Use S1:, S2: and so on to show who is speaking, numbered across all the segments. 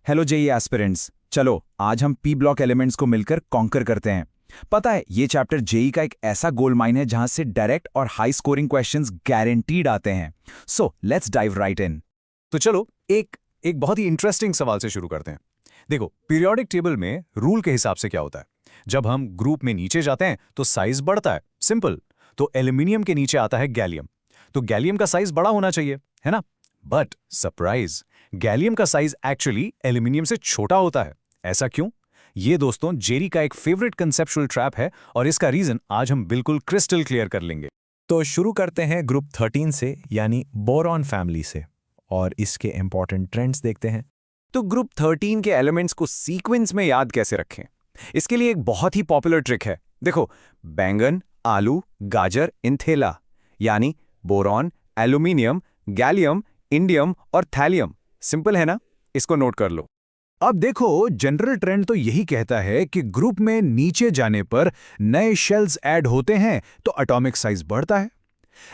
S1: Hello JEE aspirants. चलो आज हम पी ब्लॉक एलिमेंट्स को मिलकर कॉन्कर करते हैं। पता है ये चैप्टर जेई का एक ऐसा गोल्ड माइन है जहां से डायरेक्ट और हाई स्कोरिंग क्वेश्चंस गारंटीड आते हैं। सो लेट्स डाइव राइट इन।
S2: तो चलो एक एक बहुत ही इंटरेस्टिंग सवाल से शुरू करते हैं। देखो, पीरियोडिक टेबल में रूल के हिसाब से क्या होता है? जब हम ग्रुप में नीचे जाते हैं तो साइज बढ़ता है, सिंपल। तो एल्यूमिनियम के नीचे आता है गैलियम, तो गैलियम का साइज बड़ा होना चाहिए, है ना? बट सरप्राइज, गैलियम का साइज एक्चुअली एल्यूमिनियम से छोटा होता है। ऐसा क्यों? ये दोस्तों जेरी का एक फेवरेट कंसेप्चुअल ट्रैप है और इसका रीजन आज हम बिल्कुल क्रिस्टल क्लियर कर लेंगे।
S3: तो शुरू करते हैं ग्रुप 13 से, यानी बोरॉन फैमिली से, और इसके इंपॉर्टेंट ट्रेंड्स देखते हैं।
S1: तो ग्रुप 13 के एलिमेंट्स को सीक्वेंस में याद कैसे रखें? इसके लिए एक बहुत ही पॉपुलर ट्रिक है। देखो, बैंगन, आलू, गाजर, इंथेला, यानी बोरॉन, एल्यूमिनियम, गैलियम, इंडियम और थैलियम। सिंपल है ना? इसको नोट कर लो।
S4: अब देखो, जनरल ट्रेंड तो यही कहता है कि ग्रुप में नीचे जाने पर नए शेल्स ऐड होते हैं तो एटॉमिक साइज बढ़ता है।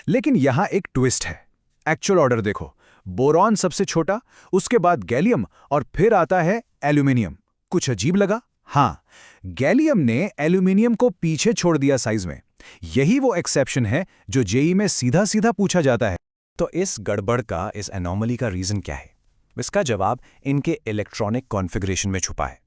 S4: लेकिन यहां एक ट्विस्ट है। एक्चुअल ऑर्डर देखो, बोरॉन सबसे छोटा, उसके बाद गैलियम और फिर आता है एल्यूमिनियम। कुछ अजीब लगा? हां, गैलियम ने एल्यूमिनियम को पीछे छोड़ दिया साइज में। यही वो एक्सेप्शन है जो जेई में सीधा सीधा पूछा जाता है।
S3: तो इस गड़बड़ का, इस एनोमली का रीजन क्या है? इसका जवाब इनके इलेक्ट्रॉनिक कॉन्फ़िगरेशन में छुपा है।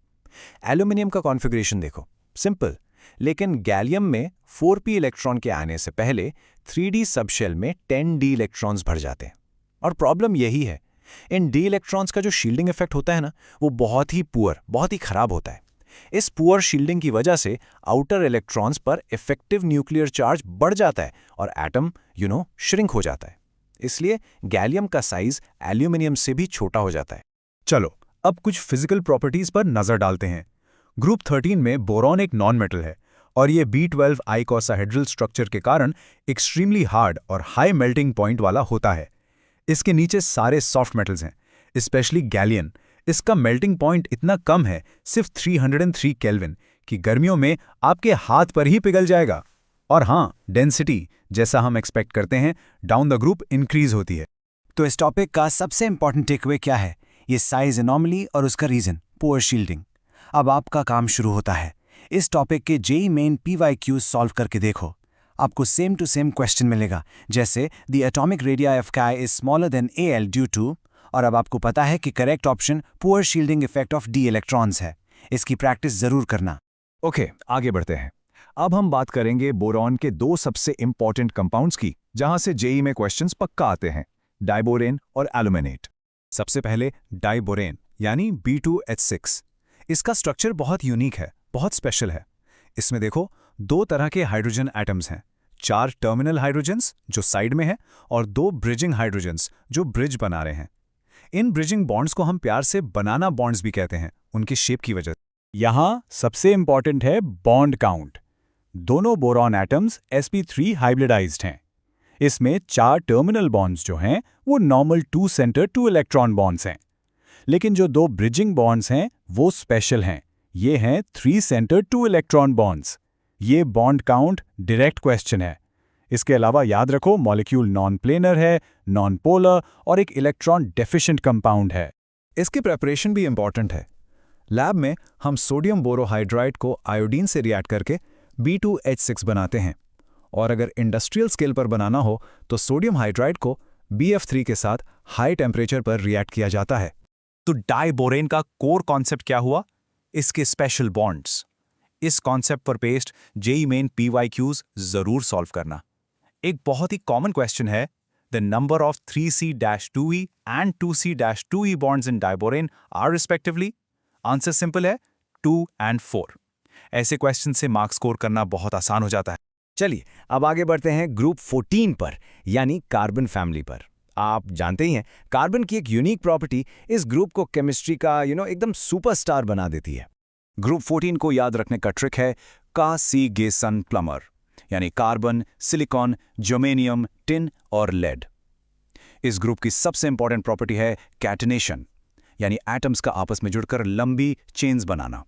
S3: एल्यूमिनियम का कॉन्फ़िगरेशन देखो, सिंपल, लेकिन गैलियम में 4p इलेक्ट्रॉन के आने से पहले 3d सबशेल में 10d इलेक्ट्रॉन्स भर जाते हैं। और प्रॉब्लम यही है, इन d इलेक्ट्रॉन्स का जो शील्डिंग इफेक्ट होता है ना, वो बहुत ही पुअर, बहुत ही खराब होता है। इस पुअर शील्डिंग की वजह से आउटर इलेक्ट्रॉन्स पर इफेक्टिव न्यूक्लियर चार्ज बढ़ जाता है और एटम श्रिंक हो जाता है। इसलिए गैलियम का साइज एल्यूमिनियम से भी छोटा हो जाता है।
S4: चलो अब कुछ फिजिकल प्रॉपर्टीज पर नजर डालते हैं। ग्रुप 13 में बोरॉन एक नॉन मेटल है और ये B12 आइकोसाहेड्रल स्ट्रक्चर के कारण एक्सट्रीमली हार्ड और हाई मेल्टिंग पॉइंट वाला होता है। इसके नीचे सारे सॉफ्ट मेटल्स हैं, स्पेशली गैलियन। इसका मेल्टिंग पॉइंट इतना कम है, सिर्फ 303 केल्विन, कि गर्मियों में आपके हाथ पर ही पिघल जाएगा। और हाँ, डेंसिटी जैसा हम एक्सपेक्ट करते हैं डाउन द ग्रुप इंक्रीज होती है।
S1: तो इस टॉपिक का सबसे इंपॉर्टेंट टेकअवे क्या है? ये साइज एनॉमली और उसका रीजन पुअर शील्डिंग। अब आपका काम शुरू होता है। इस टॉपिक के जेई मेन PYQ सॉल्व करके देखो। आपको सेम टू सेम क्वेश्चन मिलेगा, जैसे the atomic radius of Ki is smaller than Al due to, और अब आपको पता है कि correct option poor shielding effect of d electrons है। इसकी प्रैक्टिस जरूर करना।
S4: ओके, आगे बढ़ते हैं। अब हम बात करेंगे बोरॉन के दो सबसे इंपॉर्टेंट कंपाउंड्स की, जहां से जेई में क्वेश्चंस पक्का आते हैं, डाइबोरेन और एल्यूमिनेट। सबसे पहले डाइबोरेन यानी B2H6। इसका स्ट्रक्चर बहुत यूनिक है, बहुत स्पेशल है। इसमें देखो, दो तरह के हाइड्रोजन एटम्स हैं, 4 टर्मिनल हाइड्रोजन्स जो साइड में है और 2 ब्रिजिंग हाइड्रोजन्स जो ब्रिज बना रहे हैं। इन ब्रिजिंग बॉन्ड्स को हम प्यार से बनाना बॉन्ड्स भी कहते हैं, उनकी शेप की वजह से। यहां सबसे इंपॉर्टेंट है बॉन्ड काउंट। दोनों बोरॉन एटम्स sp3 हाइब्रिडाइज्ड हैं। इसमें 4 टर्मिनल बॉन्ड्स जो हैं वो नॉर्मल 2 सेंटर 2 इलेक्ट्रॉन बॉन्ड्स हैं। लेकिन जो 2 ब्रिजिंग बॉन्ड्स हैं वो स्पेशल हैं। ये हैं 3 सेंटर 2 इलेक्ट्रॉन बॉन्ड्स। ये बॉन्ड काउंट डायरेक्ट क्वेश्चन है। इसके अलावा याद रखो, मॉलिक्यूल नॉन प्लेनर है, नॉन पोलर और एक इलेक्ट्रॉन डेफिशिएंट कंपाउंड है। इसकी प्रेपरेशन भी इंपॉर्टेंट है। लैब में हम सोडियम बोरोहाइड्राइड को आयोडीन से रिएक्ट करके B2H6 बनाते हैं, और अगर इंडस्ट्रियल स्केल पर बनाना हो तो सोडियम हाइड्राइड को BF3 के साथ हाई टेम्परेचर पर रिएक्ट किया जाता है।
S3: तो डाइबोरेन का कोर कॉन्सेप्ट क्या हुआ? इसके स्पेशल बॉन्ड्स। इस कॉन्सेप्ट पर बेस्ड जेई मेन PYQs जरूर सॉल्व करना। एक बहुत ही कॉमन क्वेश्चन है, the number of 3C-2e and 2C-2e bonds in diborane are respectively. Answer simple है, 2 and 4। ऐसे क्वेश्चन से मार्क्स स्कोर करना बहुत आसान हो जाता है।
S1: चलिए अब आगे बढ़ते हैं ग्रुप 14 पर, यानी कार्बन फैमिली पर। आप जानते ही हैं, कार्बन की एक यूनिक प्रॉपर्टी इस ग्रुप को केमिस्ट्री का एकदम सुपरस्टार बना देती है। ग्रुप 14 को याद रखने का ट्रिक है का-सी-गे-सन प्लमर, यानी कार्बन, सिलिकॉन, जर्मेनियम, टिन और लेड। इस ग्रुप की सबसे इंपॉर्टेंट प्रॉपर्टी है कैटेनेशन, यानी एटम्स का आपस में जुड़कर लंबी चेन्स बनाना।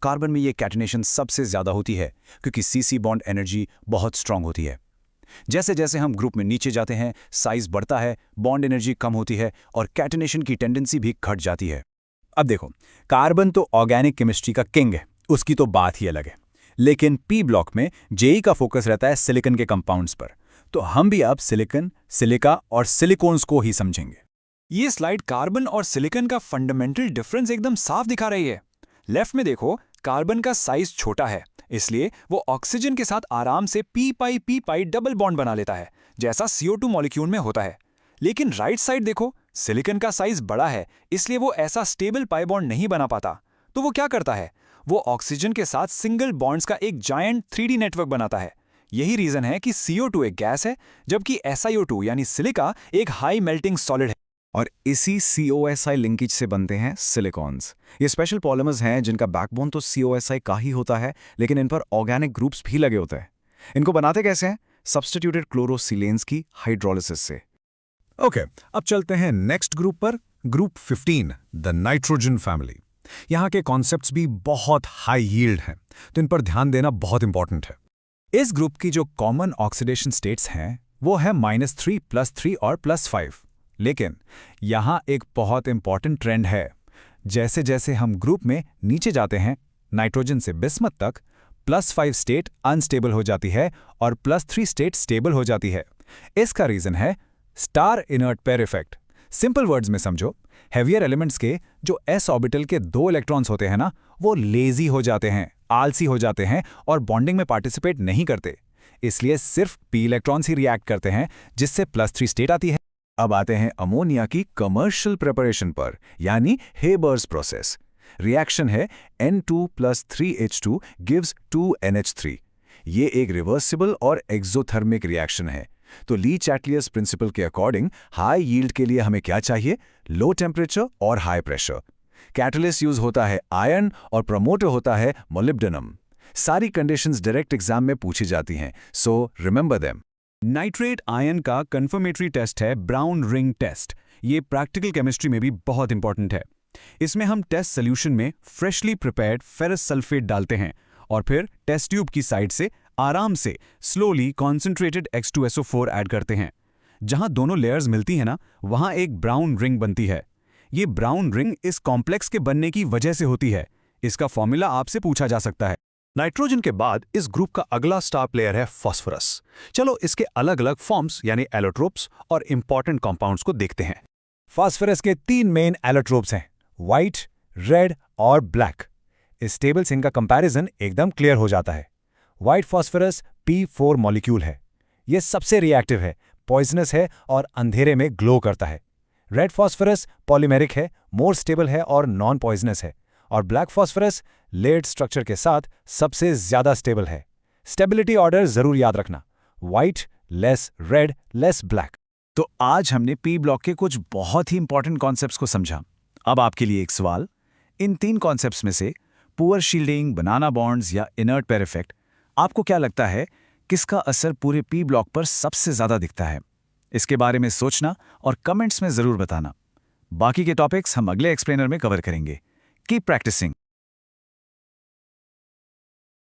S1: कार्बन में ये कैटेनेशन सबसे ज्यादा होती है क्योंकि CC बॉन्ड एनर्जी बहुत स्ट्रांग होती है। जैसे जैसे हम ग्रुप में नीचे जाते हैं, साइज बढ़ता है, बॉन्ड एनर्जी कम होती है और कैटेनेशन की टेंडेंसी भी घट जाती है।
S2: अब देखो, कार्बन तो ऑर्गेनिक केमिस्ट्री का किंग है, उसकी तो बात ही अलग है। लेकिन पी ब्लॉक में जेई का फोकस रहता है सिलिकॉन के कंपाउंड्स पर, तो हम भी अब सिलिकॉन, सिलिका और सिलिकॉन्स को ही समझेंगे।
S5: ये स्लाइड कार्बन और सिलिकॉन का फंडामेंटल डिफरेंस एकदम साफ दिखा रही है। लेफ्ट में देखो, कार्बन का साइज छोटा है, इसलिए वो ऑक्सीजन के साथ आराम से पी पाई डबल बॉन्ड बना लेता है, जैसा CO2 मॉलिक्यूल में होता है। लेकिन राइट साइड देखो, सिलिकॉन का साइज बड़ा है, इसलिए वो ऐसा स्टेबल पाई बॉन्ड नहीं बना पाता। तो वो क्या करता है? वो ऑक्सीजन के साथ सिंगल बॉन्ड्स का एक जायंट 3D नेटवर्क बनाता है। यही रीजन है कि CO2 एक गैस है, जबकि SiO2 यानी सिलिका एक हाई मेल्टिंग सॉलिड है।
S3: और इसी COSI लिंकेज से बनते हैं सिलिकॉन्स। ये स्पेशल पॉलिमर्स हैं जिनका बैकबोन तो COSI का ही होता है, लेकिन इन पर ऑर्गेनिक ग्रुप्स भी लगे होते हैं। इनको बनाते कैसे हैं? सब्स्टिट्यूटेड क्लोरोसिलेन्स की हाइड्रोलिसिस से।
S4: ओके, अब चलते हैं नेक्स्ट ग्रुप पर, ग्रुप 15, द नाइट्रोजन फैमिली। यहाँ के कॉन्सेप्ट्स भी बहुत हाई यील्ड हैं, तो इन पर ध्यान देना बहुत इंपॉर्टेंट है। इस ग्रुप की जो कॉमन ऑक्सीडेशन स्टेट्स हैं वो है -3, +3 और +5। लेकिन यहाँ एक बहुत इंपॉर्टेंट ट्रेंड है। जैसे जैसे हम ग्रुप में नीचे जाते हैं, नाइट्रोजन से बिस्मथ तक, +5 स्टेट अनस्टेबल हो जाती है और +3 स्टेट स्टेबल हो जाती है। इसका रीजन है star inert pair effect. Simple words में समझो, हेवियर एलिमेंट्स के जो s ऑर्बिटल के 2 इलेक्ट्रॉन्स होते हैं ना, वो लेजी हो जाते हैं, आलसी हो जाते हैं और बॉन्डिंग में पार्टिसिपेट नहीं करते। इसलिए सिर्फ p इलेक्ट्रॉन्स ही रिएक्ट करते हैं, जिससे +3 स्टेट आती है।
S3: अब आते हैं अमोनिया की कमर्शियल प्रिपरेशन पर, यानी हेबर्स प्रोसेस। रिएक्शन है N2 + 3H2 गिव्स 2NH3। ये एक रिवर्सिबल और एक्सोथर्मिक रिएक्शन है। तो ली चैटलियर्स प्रिंसिपल के अकॉर्डिंग हाई यील्ड के लिए हमें क्या चाहिए? लो टेम्परेचर और हाई प्रेशर। कैटलिस्ट यूज होता है आयरन और प्रमोटर होता है मोलिब्डेनम। सारी कंडीशंस डायरेक्ट एग्जाम में पूछी जाती हैं, so remember them.
S2: Nitrate ion का कंफर्मेटरी टेस्ट है ब्राउन रिंग टेस्ट। ये प्रैक्टिकल केमिस्ट्री में भी बहुत इंपॉर्टेंट है। इसमें हम टेस्ट सोल्यूशन में फ्रेशली प्रिपेयर्ड फेरस सल्फेट डालते हैं और फिर टेस्ट ट्यूब की साइड से आराम से स्लोली कॉन्सेंट्रेटेड H2SO4 ऐड करते हैं। जहां दोनों लेयर्स मिलती हैं ना, वहां एक ब्राउन रिंग बनती है। ये ब्राउन रिंग इस कॉम्प्लेक्स के बनने की वजह से होती है। इसका फॉर्मूला आपसे पूछा जा सकता है।
S4: नाइट्रोजन के बाद इस ग्रुप का अगला स्टार प्लेयर है फास्फोरस। चलो इसके अलग अलग फॉर्म्स यानी एलोट्रोप्स और इंपॉर्टेंट कंपाउंड्स को देखते हैं।
S3: फास्फोरस के 3 मेन एलोट्रोप्स हैं, व्हाइट, रेड और ब्लैक। इस टेबल से इनका कंपैरिजन एकदम क्लियर हो जाता है। व्हाइट फास्फोरस P4 मॉलिक्यूल है। यह सबसे रिएक्टिव है, पॉइजनस है और अंधेरे में ग्लो करता है। रेड फास्फोरस पॉलीमेरिक है, मोर स्टेबल है और नॉन पॉइजनस है। और ब्लैक फास्फोरस लेयर्ड स्ट्रक्चर के साथ सबसे ज्यादा स्टेबल है। स्टेबिलिटी ऑर्डर जरूर याद रखना, white less red less black.
S2: तो आज हमने पी ब्लॉक के कुछ बहुत ही इंपॉर्टेंट कॉन्सेप्ट्स को समझा। अब आपके लिए एक सवाल, इन 3 कॉन्सेप्ट्स में से पुअर शील्डिंग, बनाना बॉन्ड्स या इनर्ट पेयर इफेक्ट, आपको क्या लगता है किसका असर पूरे पी ब्लॉक पर सबसे ज्यादा दिखता है? इसके बारे में सोचना और कमेंट्स में जरूर बताना। बाकी के टॉपिक्स हम अगले एक्सप्लेनर में कवर करेंगे। Keep practising.